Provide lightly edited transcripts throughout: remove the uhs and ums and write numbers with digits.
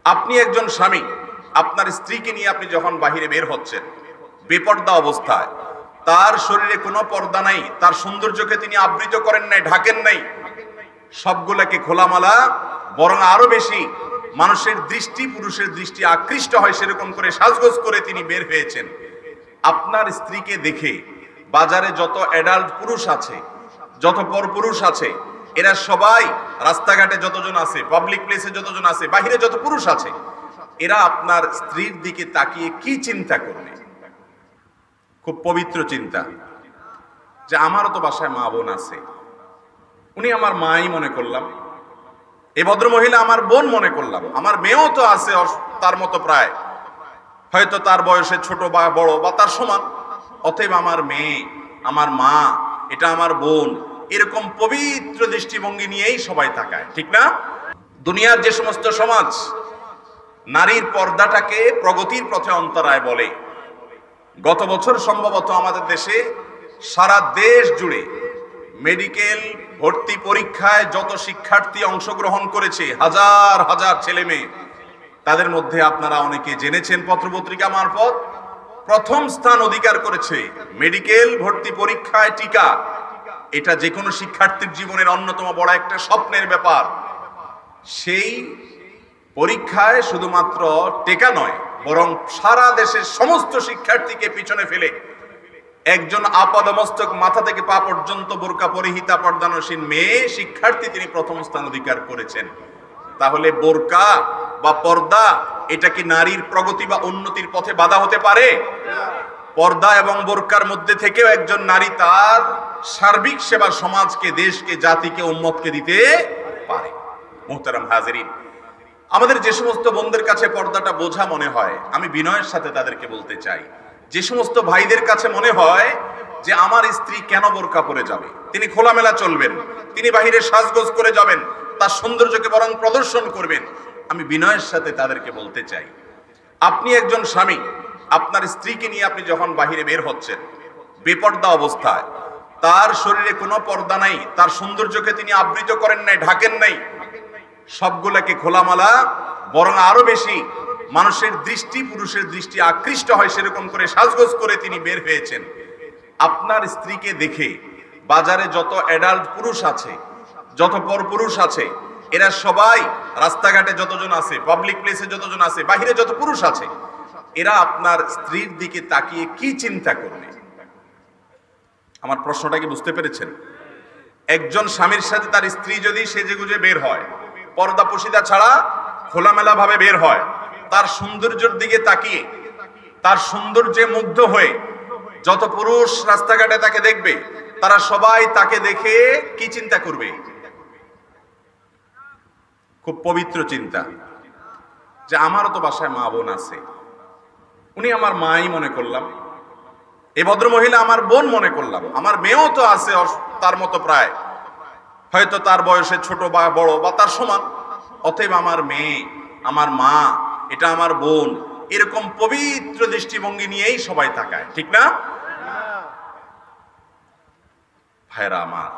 আপনি একজন স্বামী, আপনার স্ত্রীকে নিয়ে আপনি যখন বাহিরে বের হচ্ছেন বেপর্দা অবস্থায়, তার শরীরে কোনো পর্দা নাই, তার সৌন্দর্যকে তিনি আবৃত করেন নাই, ঢাকেন নাই, সবগুলাকে খোলামালা, বরং আরো বেশি মানুষের দৃষ্টি, পুরুষের দৃষ্টি আকৃষ্ট হয় সেরকম করে সাজগোজ করে তিনি বের হয়েছেন। আপনার স্ত্রীকে দেখে বাজারে যত অ্যাডাল্ট পুরুষ আছে, যত পরপুরুষ আছে, এরা সবাই, রাস্তাঘাটে যতজন আছে, পাবলিক প্লেসে যতজন আছে, বাহিরে যত পুরুষ আছে, এরা আপনার স্ত্রীর দিকে তাকিয়ে কি চিন্তা করবে? খুব পবিত্র চিন্তা, যে আমারও তো বাসায় মা বোন আছে, উনি আমার মাই মনে করলাম, এই ভদ্র মহিলা আমার বোন মনে করলাম, আমার মেয়েও তো আছে তার মতো প্রায়, হয়তো তার বয়সে ছোট বা বড় বা তার সমান, অতএব আমার মেয়ে, আমার মা, এটা আমার বোন, এরকম পবিত্র দৃষ্টিভঙ্গি নিয়েই সবাই তাকায়, ঠিক না? দুনিয়ার যে সমস্ত সমাজ নারীর পর্দাটাকে প্রগতির পথে অন্তরায় বলে, গত বছর সম্ভবত আমাদের দেশে সারা দেশ জুড়ে মেডিকেল ভর্তি পরীক্ষায় যত শিক্ষার্থী অংশগ্রহণ করেছে, হাজার হাজার ছেলে মেয়ে, তাদের মধ্যে আপনারা অনেকে জেনেছেন পত্রপত্রিকা মারফত, প্রথম স্থান অধিকার করেছে মেডিকেল ভর্তি পরীক্ষায় টিকা। এটা যে কোনো শিক্ষার্থীর জীবনের অন্যতম বড় একটা স্বপ্নের ব্যাপার। সেই পরীক্ষায় শুধুমাত্র টিকা নয়, বরং সারা দেশের সমস্ত শিক্ষার্থীকে পিছনে ফেলে একজন আপাদমস্তক মাথা থেকে পা পর্যন্ত বোরকা পরিহিতা পর্দানসীন মেয়ে শিক্ষার্থী তিনি প্রথম স্থান অধিকার করেছেন। তাহলে বোরকা বা পর্দা এটা কি নারীর প্রগতি বা উন্নতির পথে বাধা হতে পারে? পর্দা এবং বোরকার মধ্যে থেকেও একজন নারী তার সার্বিক সেবা সমাজকে, দেশকে, জাতিকে, উম্মতকে দিতে পারে। মুহতারাম হাজিরিন, আমাদের যে সমস্ত বোনদের কাছে পর্দাটা বোঝা মনে হয়, আমি বিনয়ের সাথে তাদেরকে বলতে চাই, যে সমস্ত ভাইদের কাছে মনে হয় যে আমার স্ত্রী কেন বোরকা পরে যাবে, তিনি খোলামেলা চলবেন, তিনি বাহিরে সাজগোজ করে যাবেন, তার সৌন্দর্যকে বরং প্রদর্শন করবেন, আমি বিনয়ের সাথে তাদেরকে বলতে চাই, আপনি একজন স্বামী, আপনার স্ত্রীকে নিয়ে আপনি যখন বাহিরে বের হচ্ছেন বেপর্দা অবস্থায়, তার শরীরে কোনো পর্দা নাই, তার সৌন্দর্যকে তিনি আবৃত করেন নাই, ঢাকেন নাই, সবগুলাকে খোলামালা, বরং আরো বেশি মানুষের দৃষ্টি, পুরুষের দৃষ্টি আকৃষ্ট হয় সেরকম করে সাজগোজ করে তিনি বের হয়েছেন। আপনার স্ত্রীকে দেখে বাজারে যত অ্যাডাল্ট পুরুষ আছে, যত পরপুরুষ আছে, এরা সবাই, রাস্তাঘাটে যতজন আছে, পাবলিক প্লেসে যতজন আছে, বাহিরে যত পুরুষ আছে, এরা আপনার স্ত্রীর দিকে তাকিয়ে কি চিন্তা করবে? আমার প্রশ্নটা কি বুঝতে পেরেছেন? একজন স্বামীর সাথে তার স্ত্রী যদি সেজেগুজে বের হয়, পর্দা পশিদা ছাড়া খোলামেলা ভাবে বের হয়, তার সৌন্দর্যের দিকে তাকিয়ে, তার সৌন্দর্যে মুগ্ধ হয়ে যত পুরুষ রাস্তাঘাটে তাকে দেখবে, তারা সবাই তাকে দেখে কি চিন্তা করবে? খুব পবিত্র চিন্তা, যে আমারও তো বাসায় মা বোন আছে, উনি আমার মাই মনে করলাম, এই ভদ্র মহিলা আমার বোন মনে করলাম, আমার মেয়েও তো আছে তার মতো প্রায়, হয়তো তার বয়সে ছোট বা বড় বা তার সমান, অতএব আমার মেয়ে, আমার মা, এটা আমার বোন, এরকম পবিত্র দৃষ্টিভঙ্গি নিয়েই সবাই তাকায়, ঠিক না? ভাইরা আমার,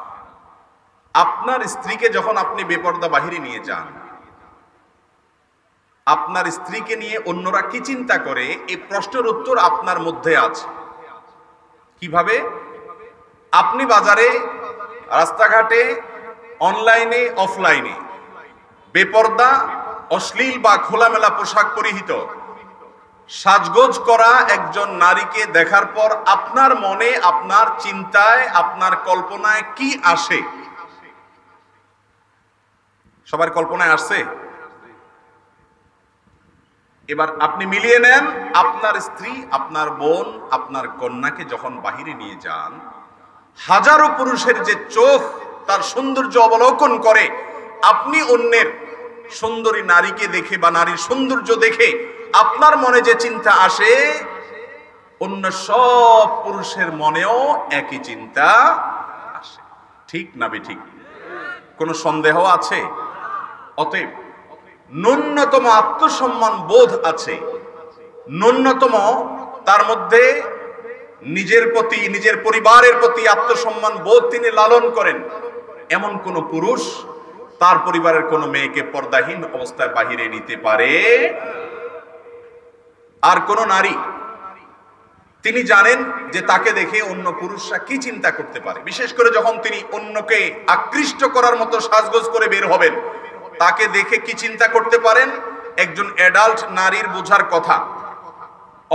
আপনার স্ত্রীকে যখন আপনি বেপর্দা বাহিরে নিয়ে যান, আপনার স্ত্রীকে নিয়ে অন্যরা কি চিন্তা করে, এই প্রশ্নের উত্তর আপনার মধ্যে আছে। কিভাবে? আপনি বাজারে, রাস্তাঘাটে, অনলাইনে, অফলাইনে বেপর্দা, অশ্লীল বা খোলামেলা পোশাক পরিহিত, সাজগোজ করা একজন নারীকে দেখার পর আপনার মনে, আপনার চিন্তায়, আপনার কল্পনায় কি আসে? সবার কল্পনায় আসছে? এবার আপনি মিলিয়ে নেন, আপনার স্ত্রী, আপনার বোন, আপনার কন্যাকে যখন বাহিরে নিয়ে যান, হাজারো পুরুষের যে চোখ তার সৌন্দর্য অবলোকন করে, আপনি অন্যের সুন্দরী নারীকে দেখে বা নারীর সৌন্দর্য দেখে আপনার মনে যে চিন্তা আসে, অন্য সব পুরুষের মনেও একই চিন্তা আসে। ঠিক না বেঠিক? কোনো সন্দেহ আছে? অতএব ন্যূনতম আত্মসম্মান বোধ আছে, ন্যূনতম তার মধ্যে নিজের প্রতি, নিজের পরিবারের প্রতি আত্মসম্মান বোধ তিনি লালন করেন, এমন কোন পুরুষ তার পরিবারের কোনো মেয়েকে পর্দাহীন অবস্থায় বাহিরে নিতে পারে। আর কোন নারী তিনি জানেন যে তাকে দেখে অন্য পুরুষরা কি চিন্তা করতে পারে, বিশেষ করে যখন তিনি অন্যকে আকৃষ্ট করার মতো সাজগোজ করে বের হবেন, তাকে দেখে কি চিন্তা করতে পারেন একজন অ্যাডাল্ট নারীর বোঝার কথা।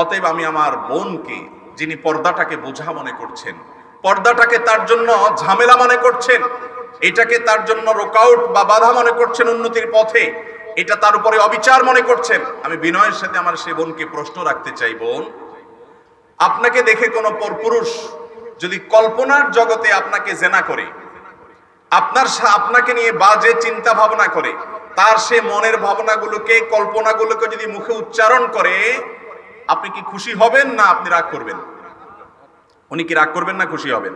অতএব আমি আমার বোনকে, যিনি পর্দাটাকে বোঝা মনে করছেন, পর্দাটাকে তার জন্য ঝামেলা মনে করছেন, এটাকে তার জন্য রোকআউট বা বাধা মনে করছেন উন্নতির পথে, এটা তার উপরে অবিচার মনে করছেন, আমি বিনয়ের সাথে আমার সে বোনকে প্রশ্ন রাখতে চাই, বোন, আপনাকে দেখে কোনো পরপুরুষ যদি কল্পনার জগতে আপনাকে জেনা করে, আপনাকে নিয়ে বাজে চিন্তা ভাবনা করে, তার সে মনের ভাবনাগুলোকে, কল্পনাগুলোকে যদি মুখে উচ্চারণ করে, আপনি কি খুশি হবেন না আপনি রাগ করবেন? উনি কি রাগ করবেন না খুশি হবেন?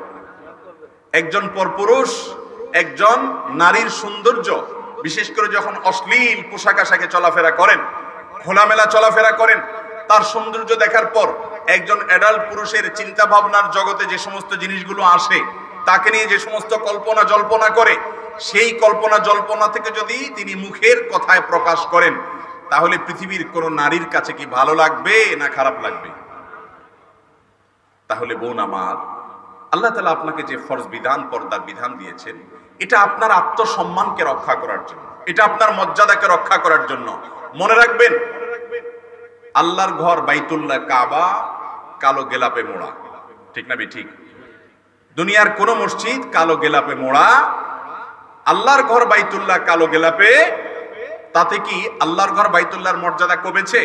একজন পরপুরুষ একজন নারীর সৌন্দর্য, বিশেষ করে যখন অশ্লীল পোশাক আশাকে চলাফেরা করেন, খোলামেলা চলাফেরা করেন, তার সৌন্দর্য দেখার পর একজন অ্যাডাল্ট পুরুষের চিন্তা ভাবনার জগতে যে সমস্ত জিনিসগুলো আসে, তাকে নিয়ে যে সমস্ত কল্পনা জল্পনা করে, সেই কল্পনা জল্পনা থেকে যদি তিনি মুখের কথায় প্রকাশ করেন, তাহলে পৃথিবীর কোন নারীর কাছে কি ভালো লাগবে না খারাপ লাগবে? তাহলে বোন আমার, আল্লাহ তাআলা আপনাকে যে ফরজ বিধান, পর্দার বিধান দিয়েছেন, এটা আপনার আত্মসম্মানকে রক্ষা করার জন্য, এটা আপনার মর্যাদাকে রক্ষা করার জন্য। মনে রাখবেন, আল্লাহর ঘর বাইতুল্লাহ কাবা কালো গেলাপে মোড়া, ঠিক না ঠিক? দুনিয়ার কোন মসজিদ কালো গেলাপে মোড়া, আল্লাহর ঘর বাইতুল্লাহ কালো গেলাপে। তাতে কি আল্লাহর ঘর বাইতুল্লাহর মর্যাদা কমেছে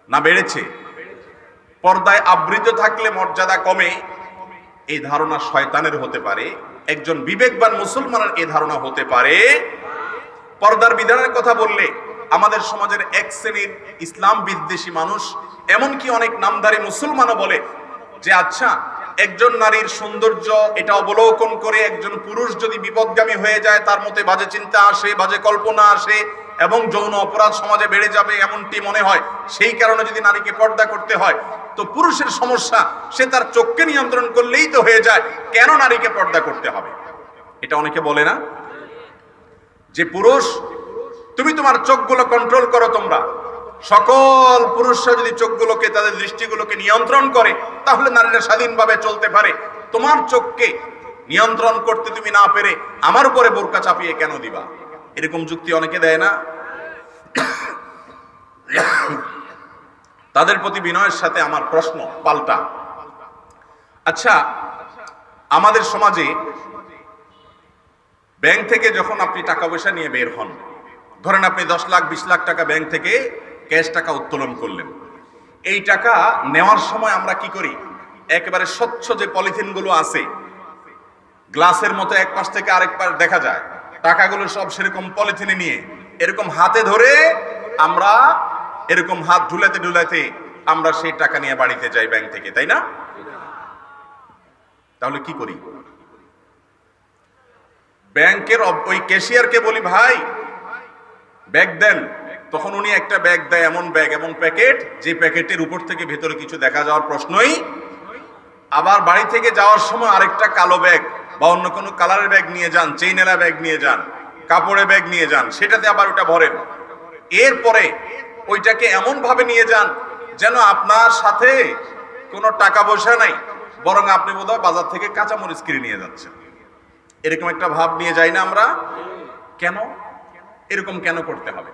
না বেড়েছে? পর্দায় আবৃত থাকলে মর্যাদা কমে, এই ধারণা শয়তানের হতে পারে, একজন বিবেকবান মুসলমানের এই ধারণা হতে পারে। পর্দার বিধানের কথা বললে আমাদের সমাজের এক শ্রেণীর ইসলাম বিদ্বেষী মানুষ, এমনকি অনেক নামধারী মুসলমানও বলে যে আচ্ছা, একজন নারীর সৌন্দর্য এটা অবলোকন করে একজন পুরুষ যদি বিপদগামী হয়ে যায়, তার মধ্যে বাজে চিন্তা আসে, বাজে কল্পনা আসে এবং যৌন অপরাধ সমাজে বেড়ে যাবে এমনটি মনে হয়, সেই কারণে যদি নারীকে পর্দা করতে হয় তো পুরুষের সমস্যা, সে তার চোখকে নিয়ন্ত্রণ করলেই তো হয়ে যায়, কেন নারীকে পর্দা করতে হবে? এটা অনেকে বলে না যে পুরুষ তুমি তোমার চোখগুলো কন্ট্রোল করো, তোমরা সকল পুরুষরা যদি চোখগুলোকে, তাদের দৃষ্টিগুলোকে নিয়ন্ত্রণ করে, তাহলে নারীরা স্বাধীনভাবে চলতে পারে। তোমার চোখকে নিয়ন্ত্রণ করতে তুমি না পেরে আমার উপরে বোরকা চাপিয়ে কেন দিবা? এরকম যুক্তি অনেকে দেয় না? তাদের প্রতি বিনয়ের সাথে আমার প্রশ্ন পাল্টা, আচ্ছা, আমাদের সমাজে ব্যাংক থেকে যখন আপনি টাকা পয়সা নিয়ে বের হন, ধরেন আপনি 10 লাখ 20 লাখ টাকা ব্যাংক থেকে ক্যাশ টাকা উত্তোলন করলেন, এই টাকা নেওয়ার সময় আমরা কি করি? একেবারে স্বচ্ছ যে পলিথিন গুলো আছে, গ্লাসের মতো এক পাশ থেকে আরেক পাশ দেখা যায়, টাকাগুলো সব সেরকম পলিথিনে নিয়ে এরকম হাতে ধরে আমরা এরকম হাত ঢুলাতে ঢুলাতে আমরা সেই টাকা নিয়ে বাড়িতে যাই ব্যাংক থেকে, তাই না? তাহলে কি করি? ব্যাংকের ওই ক্যাশিয়ারকে বলি, ভাই ব্যাগ দেন, তখন উনি একটা ব্যাগ দেয়, এমন ব্যাগ, এমন প্যাকেট, যে প্যাকেটের উপর থেকে ভেতরে কিছু দেখা যাওয়ার প্রশ্নই। আবার বাড়ি থেকে যাওয়ার সময় আরেকটা কালো ব্যাগ বা অন্য কোনো কালারের ব্যাগ নিয়ে যান, চেইনেলা ব্যাগ নিয়ে যান, কাপড়ের ব্যাগ নিয়ে যান, সেটাতে আবার ওটা ভরেন। এরপরে ওইটাকে এমন ভাবে নিয়ে যান যেন আপনার সাথে কোনো টাকা পয়সা নাই, বরং আপনি বোধহয় বাজার থেকে কাঁচামরিচ কিনে নিয়ে যাচ্ছেন, এরকম একটা ভাব নিয়ে যাই না আমরা? কেন এরকম কেন করতে হবে?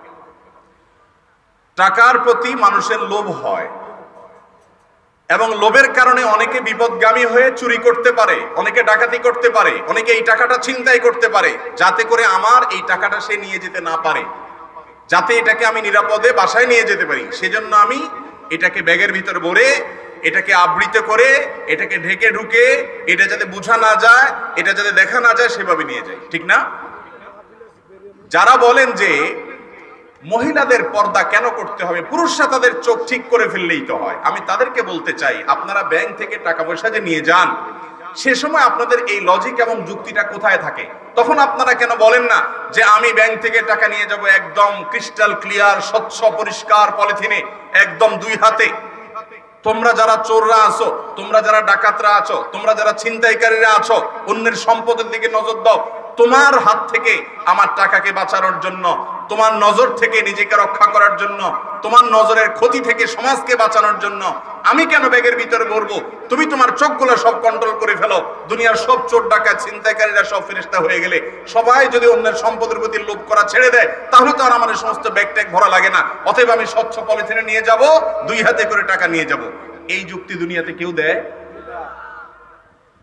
টাকার প্রতি মানুষের লোভ হয় এবং লোভের কারণে অনেকে বিপদগামী হয়ে চুরি করতে পারে, অনেকে ডাকাতি করতে পারে, অনেকে এই টাকাটা ছিনতাই করতে পারে, যাতে করে আমার এই টাকাটা সে নিয়ে যেতে না পারে, যাতে এটাকে আমি নিরাপদে বাসায় নিয়ে যেতে পারি। সেজন্য আমি এটাকে ব্যাগের ভিতরে ভরে, এটাকে আবৃত করে, এটাকে ঢেকে ঢুকে, এটা যাতে বোঝা না যায়, এটা যাতে দেখা না যায়, সেভাবে নিয়ে যাই, ঠিক না? যারা বলেন যে মহিলাদের পর্দা কেন করতে হবে, পুরুষরা তাদের চোখ ঠিক করে ফেললেই তো হয়, আমি তাদেরকে বলতে চাই, আপনারা ব্যাংক থেকে টাকা পয়সা যে নিয়ে যান, সে সময় আপনাদের এই লজিক এবং যুক্তিটা কোথায় থাকে? তখন আপনারা কেন বলেন না যে আমি ব্যাংক থেকে টাকা নিয়ে যাব একদম ক্রিস্টাল ক্লিয়ার, স্বচ্ছ পরিষ্কার পলিথিনে, একদম 2 হাতে। তোমরা যারা চোররা আছো, তোমরা যারা ডাকাতরা আছো, তোমরা যারা ছিনতাইকারীরা আছো, অন্যের সম্পদের দিকে নজর দাও, তোমার হাত থেকে আমার টাকাকে বাঁচানোর জন্য, তোমার নজর থেকে নিজেকে রক্ষা করার জন্য, তোমার নজরের ক্ষতি থেকে সমাজকে বাঁচানোর জন্য আমি কেন ব্যাগের ভিতরে ভরবো? তুমি তোমার চোখগুলো সব কন্ট্রোল করে ফেলো। দুনিয়ার সব চোর ডাকাত ছিনতাইকারীরা সব ফেরেশতা হয়ে গেলে, সবাই যদি অন্যের সম্পদের প্রতি লোভ করা ছেড়ে দেয়, তাহলে তো আর আমাদের সমস্ত ব্যাগ ট্যাগ ভরা লাগে না। অতএব আমি স্বচ্ছ পলিথিনে নিয়ে যাব, 2 হাতে করে টাকা নিয়ে যাব। এই যুক্তি দুনিয়াতে কেউ দেয়?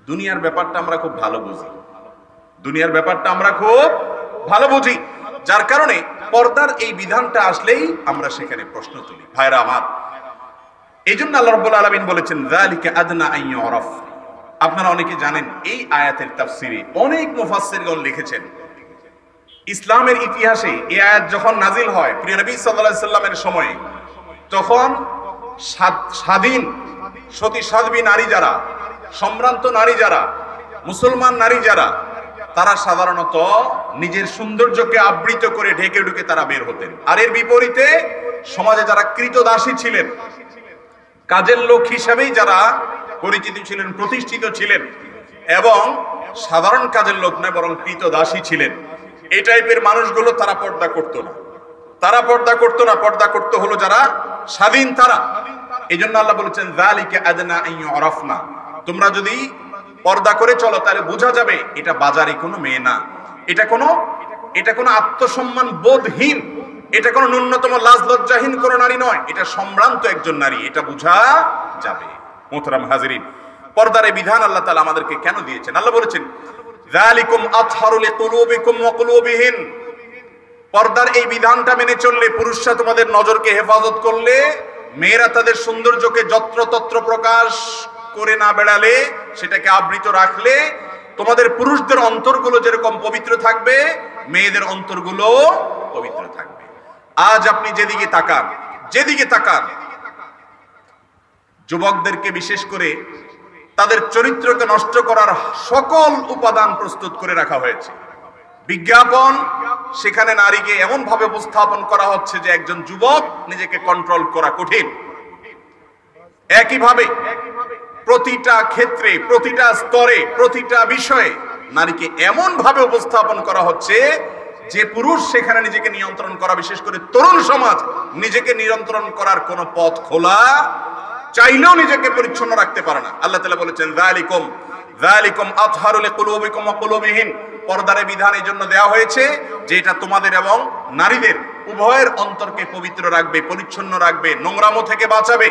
দুনিয়ার ব্যাপারটা আমরা খুব ভালো বুঝি, দুনিয়ার ব্যাপারটা আমরা খুব ভালো বুঝি, যার কারণে পর্দার এই বিধানটা আসলেই আমরা সেখানে প্রশ্ন তুলি। ভাইরা আমার, এই জন্য আল্লাহ রাব্বুল আলামিন বলেছেন যালিকা আদনা আন ইউরাফ। আপনারা অনেকে জানেন এই আয়াতের তাফসীরে অনেক মুফাসসিরগণ লিখেছেন, ইসলামের ইতিহাসে এই আয়াত যখন নাজিল হয় প্রিয় নবী সাল্লাল্লাহু আলাইহি সাল্লামের সময়ে, তখন স্বাধীন সতী সাধ্বী নারী যারা, সম্ভ্রান্ত নারী যারা, মুসলমান নারী যারা, তারা সাধারণত নিজের সৌন্দর্যকে আবৃত করে ঢেকে ঢুকে তারা বের হতেন। আর এর বিপরীতে সমাজে যারা কৃতদাসী ছিলেন, কাজের লোক হিসেবেই যারা পরিচিত ছিলেন, প্রতিষ্ঠিত ছিলেন, এবং সাধারণ কাজের লোক নয় বরং কৃতদাসী ছিলেন, এই টাইপের মানুষগুলো তারা পর্দা করতো না। তারা পর্দা করতো না, পর্দা করতে হলো যারা স্বাধীন তারা। এই জন্য আল্লাহ বলেছেন যালিকা আদনা আন ইউরাফনা, তোমরা যদি পর্দা করে চলো তাহলে বোঝা যাবে এটা বাজারে কোনো মেয়ে না, এটা কোনো আত্মসম্মান বোধহীন, এটা কোনো ন্যূনতম লাজ লজ্জাহীন কোনো নারী নয়, এটা সম্ভ্রান্ত একজন নারী, এটা বোঝা যাবে। মোহতারাম হাজিরিন, পর্দার এই বিধান আল্লাহ তাআলা আমাদেরকে কেন দিয়েছেন? আল্লাহ বলেছেন যালিকুম আতহারু লিকুলুবিকুম ওয়া কুলুবিহিন, পর্দার এই বিধানটা মেনে চললে, পুরুষরা তোমাদের নজরকে হেফাজত করলে, মেয়েরা তাদের সৌন্দর্যকে যত্রতত্র প্রকাশ করে না বেড়ালে, সেটাকে আবৃত রাখলে, তোমাদের পুরুষদের অন্তরগুলো যেরকম পবিত্র থাকবে, মেয়েদের অন্তরগুলো পবিত্র থাকবে। আজ আপনি যেদিকে তাকান, যুবকদেরকে বিশেষ করে তাদের চরিত্রকে নষ্ট করার সকল উপাদান প্রস্তুত করে রাখা হয়েছে। বিজ্ঞাপন, সেখানে নারীকে এমন ভাবে উপস্থাপন করা হচ্ছে যে একজন যুবক নিজেকে কন্ট্রোল করা কঠিন। একইভাবে প্রতিটা ক্ষেত্রে, প্রতিটা স্তরে, প্রতিটা বিষয়ে নারীকে এমন ভাবে উপস্থাপন করা হচ্ছে যে পুরুষ সেখানে নিজেকে নিয়ন্ত্রণ করা, বিশেষ করে তরুণ সমাজ নিজেকে নিয়ন্ত্রণ করার কোন পথ খোলা, চাইলেও নিজেকে পরিচ্ছন্ন রাখতে পারে না। আল্লাহ তাআলা বলেছেন যালিকুম আতহারু লিকুলুবিকুম ওয়া কুলুবিহিন, পর্দার বিধান এই জন্য দেওয়া হয়েছে যে এটা তোমাদের এবং নারীদের উভয়ের অন্তরকে পবিত্র রাখবে, পরিচ্ছন্ন রাখবে, নোংরামো থেকে বাঁচাবে।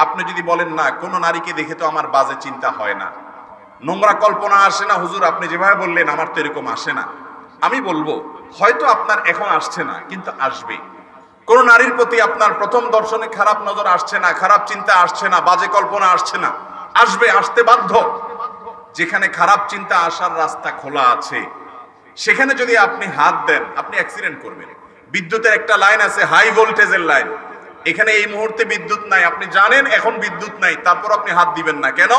আপনি যদি বলেন না কোন নারীকে দেখে তো আমার বাজে চিন্তা হয় না, নোংরা কল্পনা আসে না, হুজুর আপনি যেভাবে বললেন আমার তো এরকম আসে না, আমি বলবো হয়তো আপনার এখন আসছে না, কিন্তু আসবে। কোন নারীর প্রতি আপনার প্রথম দর্শনে খারাপ নজর আসছে না, খারাপ চিন্তা আসছে না, বাজে কল্পনা আসছে না, আসবে, আসতে বাধ্য। যেখানে খারাপ চিন্তা আসার রাস্তা খোলা আছে, সেখানে যদি আপনি হাত দেন, আপনি অ্যাক্সিডেন্ট করবেন। বিদ্যুতের একটা লাইন আছে, হাই ভোল্টেজের লাইন, এখানে এই মুহূর্তে বিদ্যুৎ নাই, আপনি জানেন এখন বিদ্যুৎ নাই, তারপর আপনি হাত দিবেন না কেন?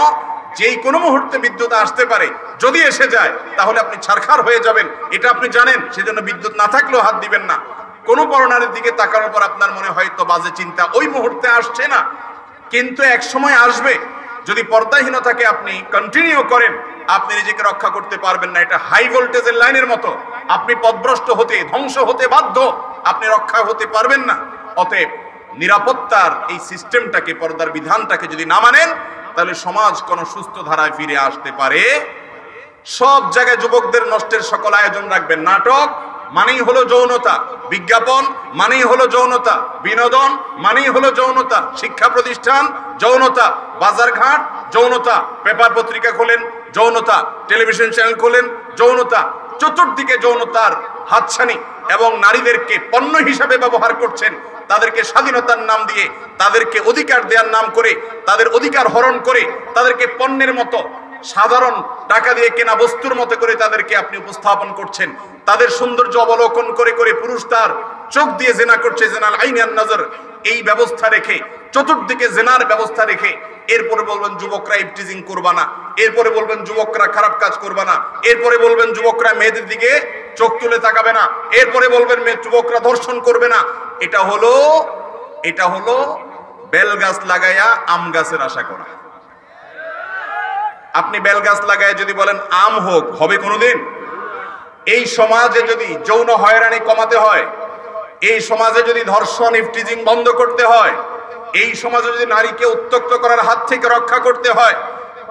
যেই কোনো মুহূর্তে বিদ্যুৎ আসতে পারে, যদি এসে যায় তাহলে আপনি ছারখার হয়ে যাবেন, এটা আপনি জানেন, সেজন্য বিদ্যুৎ না থাকলেও হাত দিবেন না। কোন পরনারীর দিকে তাকানোর পর আপনার মনে হয়তো বাজে চিন্তা ওই মুহূর্তে আসছে না, কিন্তু এক সময় আসবে। যদি পর্দাহীনতাকে আপনি কন্টিনিউ করেন, আপনি নিজেকে রক্ষা করতে পারবেন না। এটা হাই ভোল্টেজের লাইনের মতো, আপনি পথভ্রষ্ট হতে, ধ্বংস হতে বাধ্য, আপনি রক্ষা হতে পারবেন না। অতএব নিরাপত্তার এই সিস্টেমটাকে, পর্দার বিধানটাকে যদি না মানেন, তাহলে সমাজ কোন সুস্থ ধারায় ফিরে আসতে পারে। সব জায়গায় যুবকদের নষ্টের সকল আয়োজন রাখবেন। নাটক মানেই হলো যৌনতা, বিজ্ঞাপন মানেই হলো যৌনতা, বিনোদন মানেই হলো যৌনতা, শিক্ষা প্রতিষ্ঠান যৌনতা, বাজারঘাট যৌনতা, পেপার পত্রিকা খোলেন যৌনতা, টেলিভিশন চ্যানেল খোলেন যৌনতা, চতুর্দিকে যৌনতার হাতছানি, এবং নারীদেরকে পণ্য হিসাবে ব্যবহার করছেন। তাদেরকে স্বাধীনতার নাম দিয়ে, তাদেরকে অধিকার দেওয়ার নাম করে, তাদের অধিকার হরণ করে, তাদেরকে পণ্যের মতো, সাধারণ টাকা দিয়ে কেনা বস্তুর মতো করে তাদেরকে আপনি উপস্থাপন করছেন। তাদের সৌন্দর্য অবলোকন করে করে পুরুষ তার চোখ দিয়ে জেনা করছে, জেনাল আইনান নজর, এই ব্যবস্থা রেখে, চতুর্দিকে জেনার ব্যবস্থা রেখে, এরপরে বলবেন যুবকরা ইফটিজিং করবা না, এরপরে বলবেন যুবকরা খারাপ কাজ করবা না, এরপরে বলবেন যুবকরা মেয়েদের দিকে চোখ তুলে তাকাবে না, এরপরে বলবেন যুবকরা ধর্ষণ করবে না। এটা হলো বেল গাছ লাগাইয়া আম গাছের আশা করা। আপনি বেল গাছ লাগায় যদি বলেন আম হোক, হবে কোনোদিন? এই সমাজে যদি যৌন হয়রানি কমাতে হয়, এই সমাজে যদি ধর্ষণ ইফটিজিং বন্ধ করতে হয়, এই সমাজে যদি নারীকে উত্ত্যক্ত করার হাত থেকে রক্ষা করতে হয়,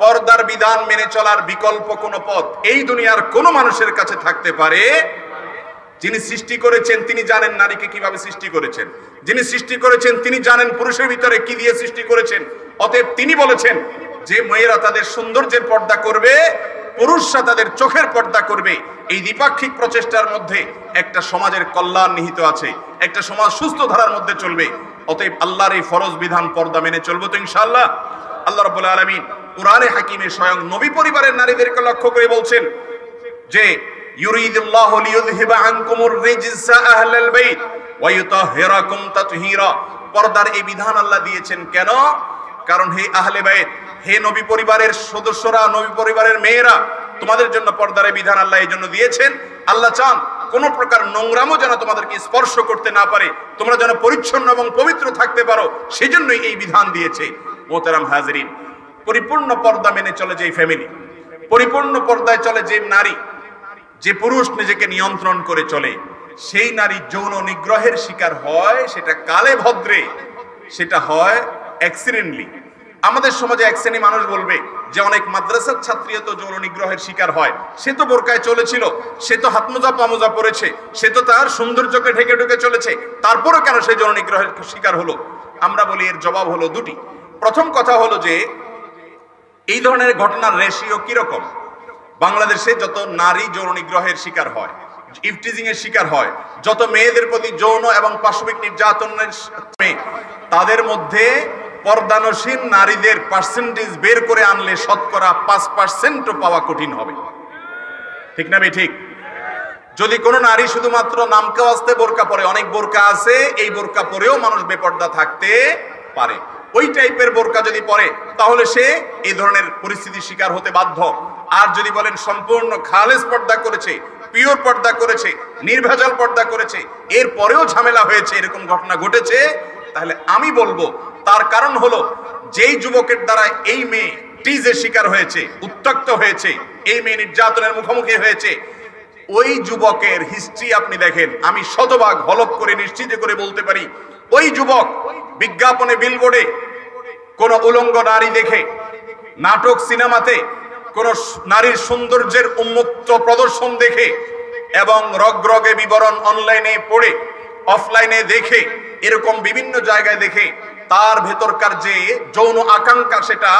পর্দার বিধান মেনে চলার বিকল্প কোন পথ এই দুনিয়ার কোন মানুষের কাছে থাকতে পারে? যিনি সৃষ্টি করেছেন তিনি জানেন নারীকে কিভাবে সৃষ্টি করেছেন, যিনি সৃষ্টি করেছেন তিনি জানেন পুরুষের ভিতরে কি দিয়ে সৃষ্টি করেছেন। অতএব তিনি বলেছেন যে মেয়েরা তাদের সৌন্দর্যের পর্দা করবে, পুরুষরা তাদের চোখের পর্দা করবে। এই দ্বিপাক্ষিক প্রচেষ্টার মধ্যে একটা সমাজের কল্যাণ নিহিত আছে, একটা সমাজ সুস্থ ধারার মধ্যে চলবে। অতএব আল্লাহর এই ফরজ বিধান পর্দা মেনে চলবো তো ইনশাআল্লাহ। আল্লাহ রাব্বুল আলামিন কুরআনে হাকিমে স্বয়ং নবী পরিবারের নারীদেরকে লক্ষ্য করে বলছেন যে ইউরিদুল্লাহু লিইউযহিবা আনকুমুর রিজসা আহলাল বাইত ওয়া ইউতাহহিরাকুম তাতহীরা। পর্দার এই বিধান আল্লাহ দিয়েছেন কেন? কারণ হে আহলে বাইত, হে নবী পরিবারের সদস্যরা, নবী পরিবারের মেয়েরা, তোমাদের জন্য পর্দার এই বিধান আল্লাহ এই জন্য দিয়েছেন। আল্লাহ চান কোন প্রকার নোংরামও যেন তোমাদেরকে স্পর্শ করতে না পারে, তোমরা যেন পরিচ্ছন্ন এবং পবিত্র থাকতে পারো, সেজন্যই এই বিধান দিয়েছে। মোহতারাম হাজরিন, পরিপূর্ণ পর্দা মেনে চলে যে ফ্যামিলি, পরিপূর্ণ পর্দায় চলে যে নারী, যে পুরুষ নিজেকে নিয়ন্ত্রণ করে চলে, সেই নারী যৌন নিগ্রহের শিকার হয়, সেটা কালে ভদ্রে, সেটা হয় অ্যাক্সিডেন্টলি। আমাদের সমাজে এক শ্রেণী মানুষ বলবে যে অনেক মাদ্রাসার ছাত্রীও তো যৌন নিগ্রহের শিকার হয়, সে তো বোরকায় চলেছিল, সে তো হাতমোজা পামোজা পরেছে, সে তো তার সৌন্দর্যকে ঢেকে ঢুকে চলেছে, তারপরও কেন সে যৌন নিগ্রহের শিকার হলো? আমরা বলি এর জবাব হলো দুটি। প্রথম কথা হলো যে এই ধরনের ঘটনার রেশিও কিরকম। বাংলাদেশে যত নারী যৌন নিগ্রহের শিকার হয়, ইফটিজিং এর শিকার হয়, যত মেয়েদের প্রতি যৌন এবং পাশবিক নির্যাতনের, তাদের মধ্যে পর্দানসীন নারীদের পার্সেন্টেজ বের করে আনলে শতকরা 5% পাওয়া কঠিন হবে। ঠিক না ঠিক? যদি কোনো নারী শুধুমাত্র নামকে ওয়াস্তে বোরকা পরে, অনেক বোরকা আছে, এই বোরকা পরেও মানুষ বেপর্দা থাকতে পারে, ওই টাইপের বোরকা যদি পরে তাহলে সে এই ধরনের পরিস্থিতির শিকার হতে বাধ্য। আর যদি বলেন সম্পূর্ণ খালেস পর্দা করেছে, পিওর পর্দা করেছে, নির্ভেজাল পর্দা করেছে, এর পরেও ঝামেলা হয়েছে, এরকম ঘটনা ঘটেছে, তাহলে আমি বলবো তার কারণ হলো যেই যুবকের দ্বারা এই মেয়ে টিজের শিকার হয়েছে, উত্ত্যক্ত হয়েছে, এই মেয়ে নির্যাতনের মুখোমুখি হয়েছে, ওই যুবকের হিস্ট্রি আপনি দেখেন, আমি শতভাগ হলফ করে নিশ্চিত করে বলতে পারি, ওই যুবক বিজ্ঞাপনে, বিলবোর্ডে কোন উলঙ্গ নারী দেখে, নাটক সিনেমাতে কোন নারীর সৌন্দর্যের উন্মুক্ত প্রদর্শন দেখে, এবং রগরগে বিবরণ অনলাইনে পড়ে, অফলাইনে দেখে, এরকম বিভিন্ন জায়গায় দেখে তার ভেতরকার যে যৌন আকাঙ্ক্ষা সেটা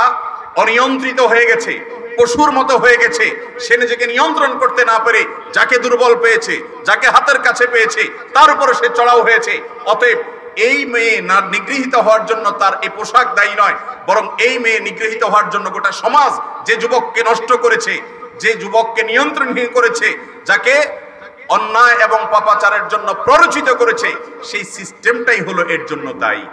অনিয়ন্ত্রিত হয়ে গেছে, পশুর মতো হয়ে গেছে। সে নিজেকে নিয়ন্ত্রণ করতে না পেরে যাকে দুর্বল পেয়েছে, যাকে হাতের কাছে পেয়েছে, তার উপরে সে চড়াও হয়েছে। অতএব এই মেয়ে না নিগৃহীত হওয়ার জন্য তার এই পোশাক দায়ী নয়, বরং এই মেয়ে নিগৃহীত হওয়ার জন্য গোটা সমাজ যে যুবককে নষ্ট করেছে, যে যুবককে নিয়ন্ত্রণহীন করেছে, যাকে অন্যায় এবং পাপাচারের জন্য প্ররোচিত করেছে, সেই সিস্টেমটাই হলো এর জন্য দায়ী।